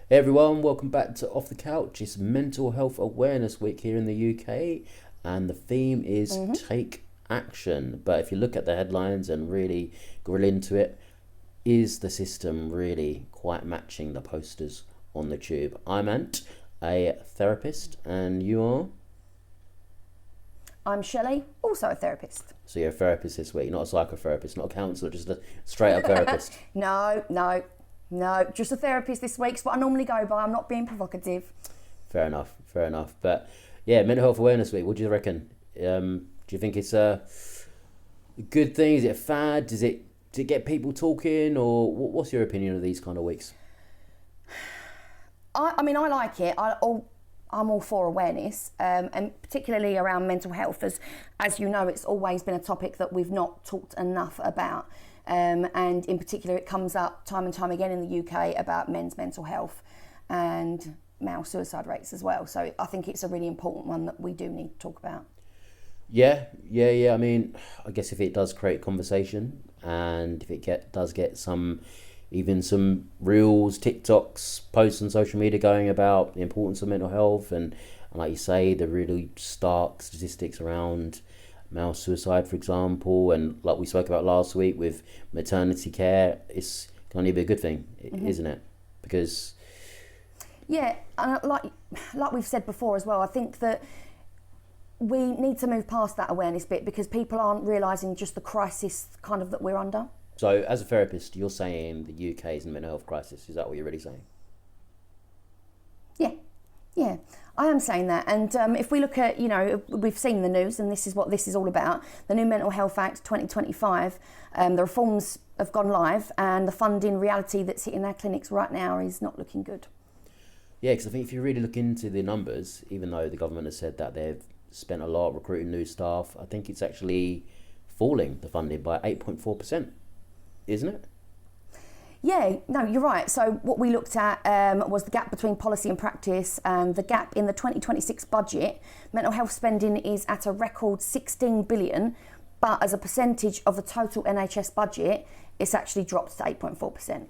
Hey everyone, welcome back to Off the Couch. It's Mental Health Awareness Week here in the UK, and the theme is Take Action. But if you look at the headlines and really grill into it, is the system really quite matching the posters on the tube? I'm Ant, a therapist, and you are? I'm Shelly, also a therapist. So you're a therapist this week, not a psychotherapist, not a counsellor, just a straight up therapist. No, just a therapist this week's what I normally go by. I'm not being provocative. Fair enough. But yeah, Mental Health Awareness Week, what do you reckon? Do you think it's a good thing? Is it a fad? Does it get people talking? Or what's your opinion of these kind of weeks? I mean, I like it. I'm all for awareness, and particularly around mental health. As you know, it's always been a topic that we've not talked enough about. And in particular, it comes up time and time again in the UK about men's mental health and male suicide rates as well. So I think it's a really important one that we do need to talk about. Yeah. I mean, I guess if it does create conversation and if it does get some reels, TikToks, posts on social media going about the importance of mental health and like you say, the really stark statistics around male suicide, for example, and like we spoke about last week with maternity care, it's can only be a good thing, isn't it? Because and like we've said before as well, I think that we need to move past that awareness bit because people aren't realising just the crisis kind of that we're under. So as a therapist, you're saying the UK is in a mental health crisis. Is that what you're really saying? Yeah, I am saying that. And if we look at, we've seen the news and this is what this is all about. The new Mental Health Act 2025, the reforms have gone live and the funding reality that's hitting our clinics right now is not looking good. Yeah, because I think if you really look into the numbers, even though the government has said that they've spent a lot recruiting new staff, I think it's actually falling, the funding, by 8.4%, isn't it? Yeah, no, you're right. So what we looked at was the gap between policy and practice. The gap in the 2026 budget, mental health spending is at a record 16 billion, but as a percentage of the total NHS budget, it's actually dropped to 8.4%.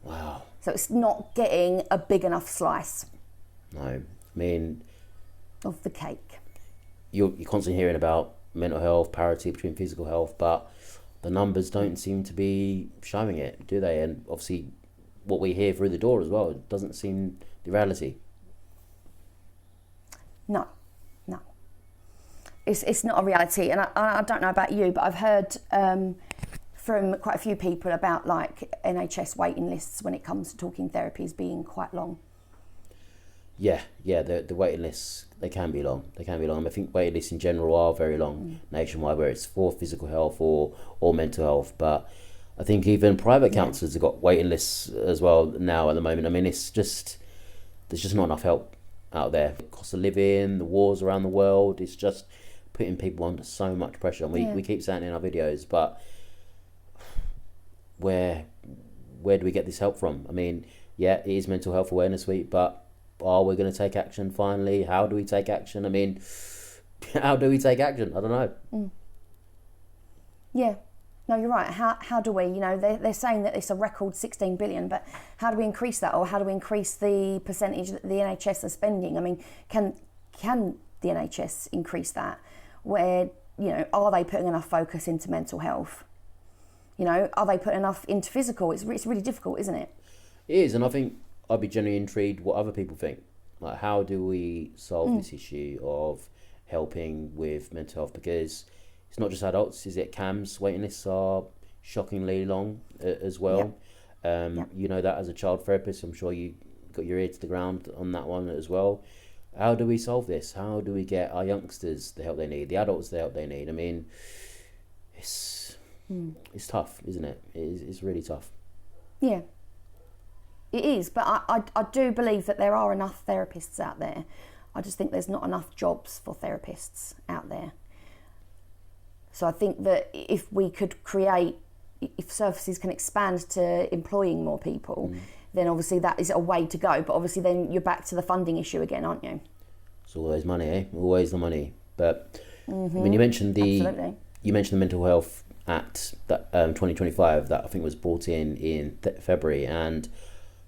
Wow. So it's not getting a big enough slice. No, I mean, of the cake. You're constantly hearing about mental health, parity between physical health, but the numbers don't seem to be showing it, do they? And obviously what we hear through the door as well, it doesn't seem the reality. No. It's not a reality. And I don't know about you, but I've heard from quite a few people about like NHS waiting lists when it comes to talking therapies being quite long. Yeah, the waiting lists, they can be long. I think waiting lists in general are very long nationwide, where it's for physical health or mental health. But I think even private counsellors have got waiting lists as well now at the moment. I mean, there's just not enough help out there. The cost of living, the wars around the world, it's just putting people under so much pressure. And we keep saying it in our videos, but where do we get this help from? I mean, yeah, it is Mental Health Awareness Week, but are we going to take action finally? How do we take action? I mean, how do we take action? I don't know. Yeah, no, you're right. How do we? They're saying that it's a record 16 billion, but how do we increase that, or how do we increase the percentage that the NHS are spending? I mean, can the NHS increase that? Where are they putting enough focus into mental health? Are they putting enough into physical? It's really difficult, isn't it? It is, and I think I'd be genuinely intrigued what other people think. Like, how do we solve this issue of helping with mental health? Because it's not just adults, is it? CAMHS waiting lists are shockingly long as well. You know that as a child therapist, I'm sure you got your ear to the ground on that one as well. How do we solve this? How do we get our youngsters the help they need, the adults the help they need? I mean, it's tough, isn't it? It's really tough. Yeah. It is, but I do believe that there are enough therapists out there. I just think there's not enough jobs for therapists out there. So I think that if services can expand to employing more people, then obviously that is a way to go. But obviously then you're back to the funding issue again, aren't you? It's always money, eh? Always the money. But when you mentioned the Mental Health Act that 2025 that I think was brought in February, and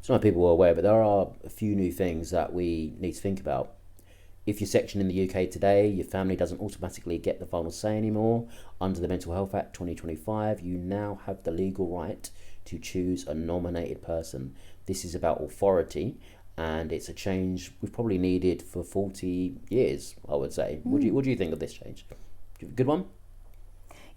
some people are aware, but there are a few new things that we need to think about. If you're sectioned in the UK today, your family doesn't automatically get the final say anymore. Under the Mental Health Act 2025, you now have the legal right to choose a nominated person. This is about authority, and it's a change we've probably needed for 40 years, I would say. What do you think of this change? Good one?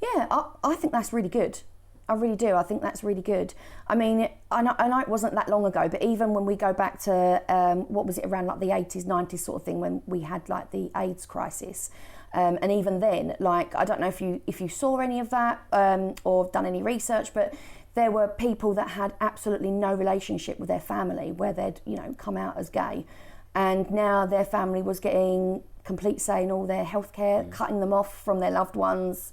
Yeah, I think that's really good. I really do. I think that's really good. I mean, I know it wasn't that long ago, but even when we go back to, what was it, around like the 80s, 90s sort of thing, when we had like the AIDS crisis. And even then, like, I don't know if you saw any of that or done any research, but there were people that had absolutely no relationship with their family, where they'd, come out as gay. And now their family was getting complete say in all their healthcare, cutting them off from their loved ones.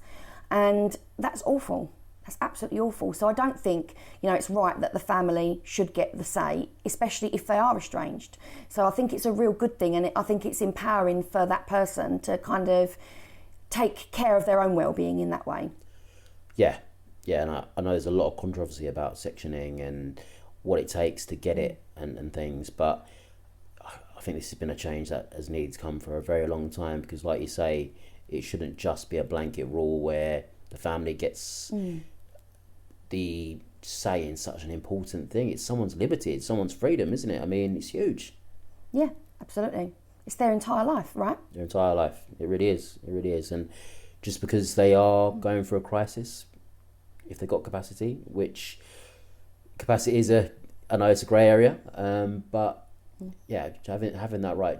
And that's awful. That's absolutely awful. So I don't think, it's right that the family should get the say, especially if they are estranged. So I think it's a real good thing, and I think it's empowering for that person to kind of take care of their own well-being in that way. Yeah, and I know there's a lot of controversy about sectioning and what it takes to get it and things, but I think this has been a change that has needs come for a very long time, because like you say, it shouldn't just be a blanket rule where the family gets the say in such an important thing. It's someone's liberty, it's someone's freedom, isn't it? I mean, it's huge. Yeah, absolutely. It's their entire life, right? Their entire life. It really is. It really is. And just because they are going through a crisis, if they've got capacity, which capacity is I know it's a grey area, but yeah, having that right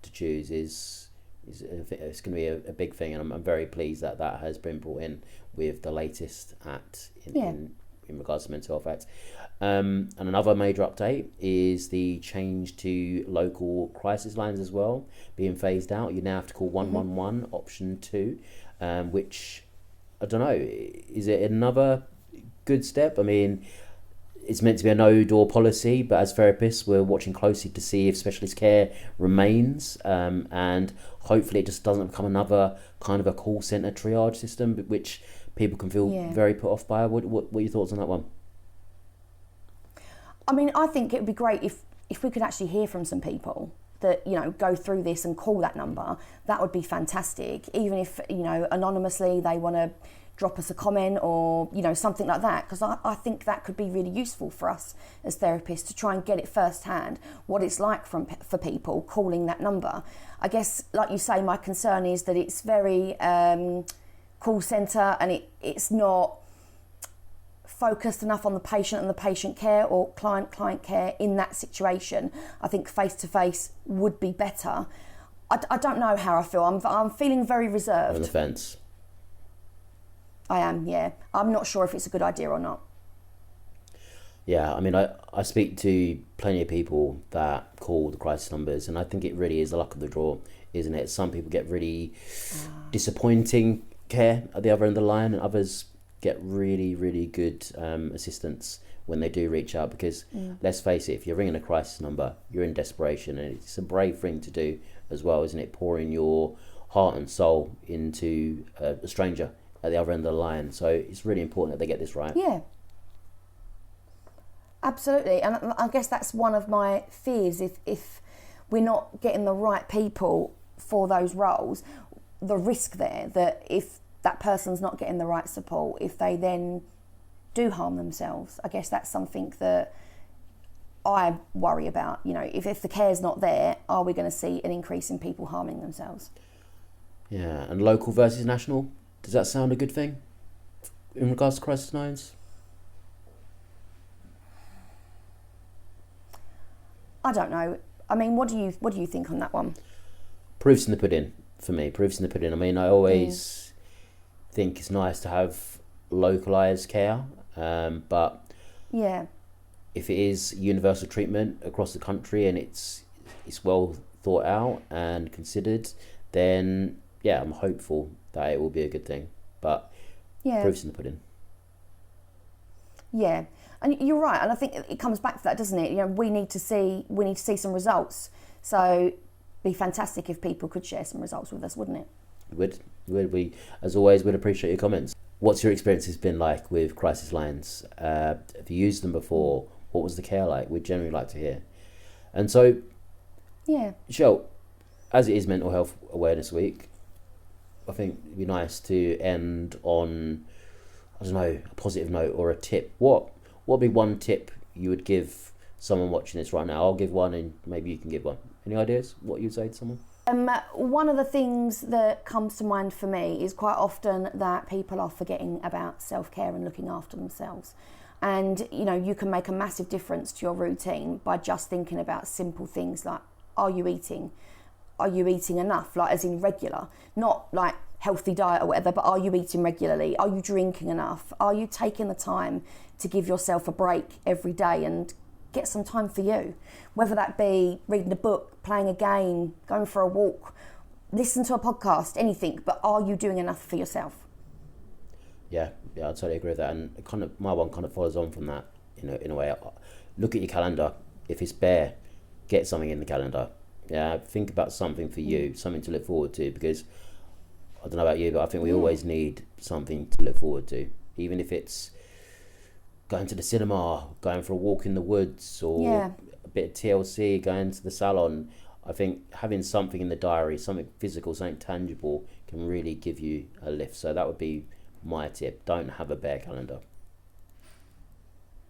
to choose is it's going to be a big thing, and I'm very pleased that has been brought in with the latest act in regards to Mental Health Act. And another major update is the change to local crisis lines as well, being phased out. You now have to call 111 option 2, which, I don't know, is it another good step? I mean, it's meant to be a no-door policy, but as therapists, we're watching closely to see if specialist care remains, and hopefully it just doesn't become another kind of a call centre triage system, which people can feel very put off by. What are your thoughts on that one? I mean, I think it would be great if we could actually hear from some people that, go through this and call that number. That would be fantastic. Even if, anonymously they want to drop us a comment or, something like that, because I think that could be really useful for us as therapists to try and get it firsthand, what it's like for people calling that number. I guess, like you say, my concern is that it's very call centre, and it's not focused enough on the patient and the patient care, or client care in that situation. I think face-to-face would be better. I don't know how I feel. I'm feeling very reserved. On the fence. I am, yeah. I'm not sure if it's a good idea or not. Yeah, I mean, I speak to plenty of people that call the crisis numbers, and I think it really is the luck of the draw, isn't it? Some people get really disappointing care at the other end of the line, and others get really, really good assistance when they do reach out, because let's face it, if you're ringing a crisis number, you're in desperation, and it's a brave thing to do as well, isn't it? Pouring your heart and soul into a stranger at the other end of the line. So it's really important that they get this right. Yeah, absolutely. And I guess that's one of my fears. If we're not getting the right people for those roles, the risk there that if that person's not getting the right support, if they then do harm themselves, I guess that's something that I worry about. If the care's not there, are we going to see an increase in people harming themselves? Yeah, and local versus national, does that sound a good thing in regards to crisis lines? I don't know. I mean, what do you think on that one? Proof's in the pudding for me. Proof's in the pudding. I mean, I always think it's nice to have localised care, but if it is universal treatment across the country and it's well thought out and considered, then I'm hopeful that it will be a good thing. But proof's in the pudding. Yeah, and you're right, and I think it comes back to that, doesn't it? We need to see some results. So it'd be fantastic if people could share some results with us, wouldn't it? We, as always, would appreciate your comments. What's your experiences been like with crisis lines? Have you used them before? what was the care like? We'd generally like to hear. And so, yeah, Shel, as it is Mental Health Awareness Week, I think it'd be nice to end on, I don't know, a positive note or a tip. What would be one tip you would give someone watching this right now? I'll give one and maybe you can give one. Any ideas what you'd say to someone? one of the things that comes to mind for me is quite often that people are forgetting about self-care and looking after themselves. And, you know, you can make a massive difference to your routine by just thinking about simple things like, are you eating? Are you eating enough? Like, as in regular, not like healthy diet or whatever, but are you eating regularly? Are you drinking enough? Are you taking the time to give yourself a break every day and get some time for you? Whether that be reading a book, playing a game, going for a walk, listen to a podcast, anything, but are you doing enough for yourself? Yeah, I totally agree with that. And kind of my one kind of follows on from that, in a way. Look at your calendar. If it's bare, get something in the calendar. Yeah, think about something for you, something to look forward to, because I don't know about you, but I think we always need something to look forward to, even if it's going to the cinema, going for a walk in the woods, or a bit of TLC, going to the salon. I think having something in the diary, something physical, something tangible, can really give you a lift. So that would be my tip. Don't have a bare calendar.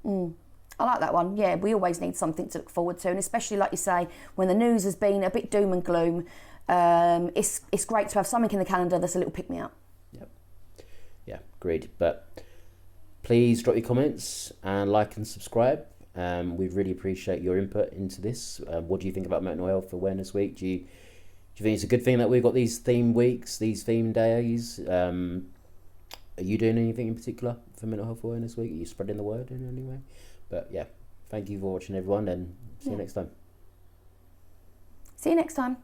I like that one. Yeah, we always need something to look forward to, and especially, like you say, when the news has been a bit doom and gloom, it's great to have something in the calendar that's a little pick-me-up. Yep. Yeah, agreed. But please drop your comments and like and subscribe. We really appreciate your input into this. What do you think about Mental Health Awareness Week? Do you think it's a good thing that we've got these theme weeks, these theme days? Are you doing anything in particular for Mental Health Awareness Week? Are you spreading the word in any way? But yeah, thank you for watching, everyone, and see you next time. See you next time.